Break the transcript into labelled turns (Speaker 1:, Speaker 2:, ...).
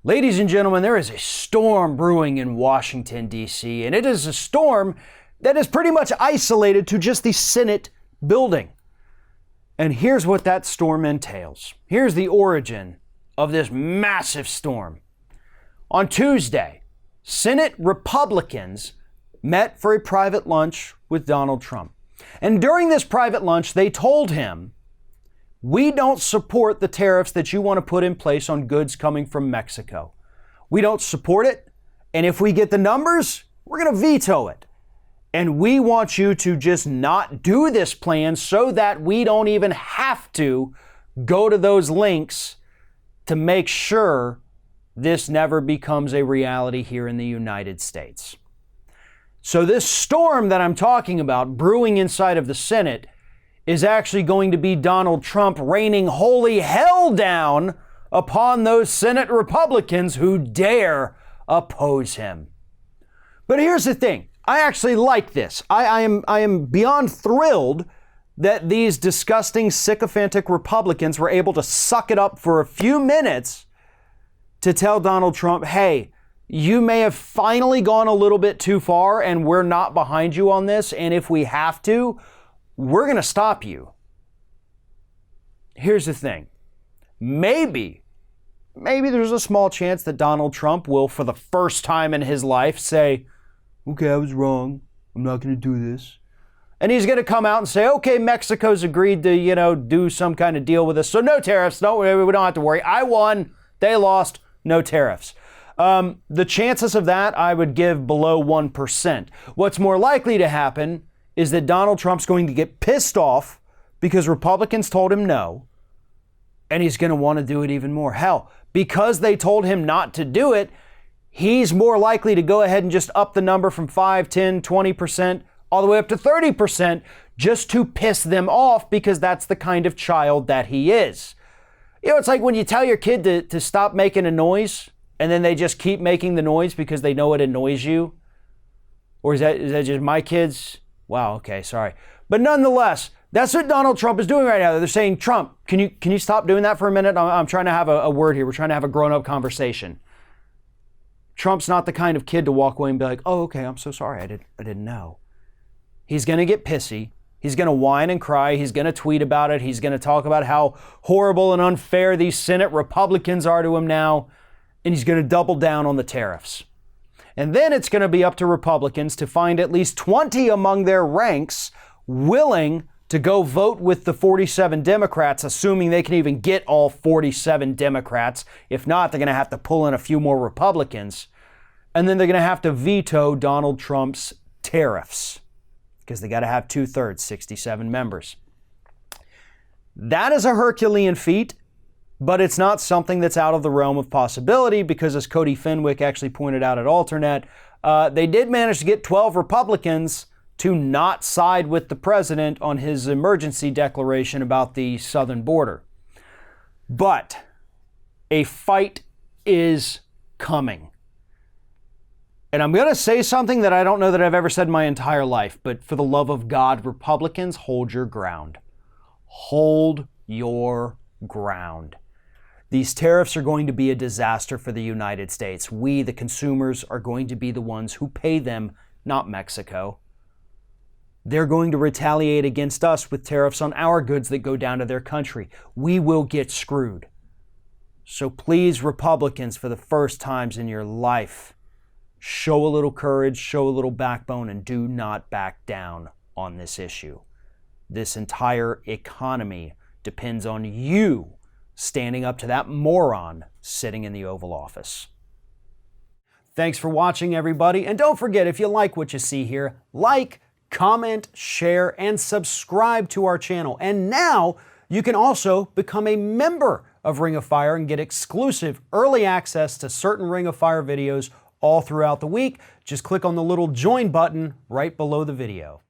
Speaker 1: Ladies and gentlemen, there is a storm brewing in Washington, D.C., and it is a storm that is pretty much isolated to just the Senate building. And here's what that storm entails. Here's the origin of this massive storm. On Tuesday, Senate Republicans met for a private lunch with Donald Trump. And during this private lunch, they told him, "We don't support the tariffs that you want to put in place on goods coming from Mexico. We don't support it. And if we get the numbers, we're going to veto it. And we want you to just not do this plan so that we don't even have to go to those links to make sure this never becomes a reality here in the United States." So this storm that I'm talking about brewing inside of the Senate is actually going to be Donald Trump raining holy hell down upon those Senate Republicans who dare oppose him. But here's the thing. I actually like this. I am beyond thrilled that these disgusting, sycophantic Republicans were able to suck it up for a few minutes to tell Donald Trump, hey, you may have finally gone a little bit too far and we're not behind you on this. And if we have to, we're going to stop you. Here's the thing. Maybe there's a small chance that Donald Trump will, for the first time in his life, say, okay, I was wrong. I'm not going to do this. And he's going to come out and say, okay, Mexico's agreed to, do some kind of deal with us. So no tariffs. No, we don't have to worry. I won. They lost. No tariffs. The chances of that I would give below 1%. What's more likely to happen is that Donald Trump's going to get pissed off because Republicans told him no, and he's going to want to do it even more. Hell, because they told him not to do it, he's more likely to go ahead and just up the number from 5, 10, 20%, all the way up to 30% just to piss them off because that's the kind of child that he is. It's like when you tell your kid to stop making a noise and then they just keep making the noise because they know it annoys you. Or is that just my kids? Wow, okay, sorry. But nonetheless, that's what Donald Trump is doing right now. They're saying, Trump, can you stop doing that for a minute? I'm trying to have a word here. We're trying to have a grown-up conversation. Trump's not the kind of kid to walk away and be like, oh, okay, I'm so sorry. I didn't know. He's going to get pissy. He's going to whine and cry. He's going to tweet about it. He's going to talk about how horrible and unfair these Senate Republicans are to him now. And he's going to double down on the tariffs. And then it's going to be up to Republicans to find at least 20 among their ranks willing to go vote with the 47 Democrats, assuming they can even get all 47 Democrats. If not, they're going to have to pull in a few more Republicans. And then they're going to have to veto Donald Trump's tariffs because they got to have 2/3, 67 members. That is a Herculean feat. But it's not something that's out of the realm of possibility because, as Cody Fenwick actually pointed out at Alternet, they did manage to get 12 Republicans to not side with the president on his emergency declaration about the southern border. But a fight is coming. And I'm going to say something that I don't know that I've ever said in my entire life, but for the love of God, Republicans, hold your ground. Hold your ground. These tariffs are going to be a disaster for the United States. We, the consumers, are going to be the ones who pay them, not Mexico. They're going to retaliate against us with tariffs on our goods that go down to their country. We will get screwed. So please, Republicans, for the first times in your life, show a little courage, show a little backbone, and do not back down on this issue. This entire economy depends on you standing up to that moron sitting in the Oval Office. Thanks for watching, everybody. And don't forget, if you like what you see here, like, comment, share, and subscribe to our channel. And now you can also become a member of Ring of Fire and get exclusive early access to certain Ring of Fire videos all throughout the week. Just click on the little join button right below the video.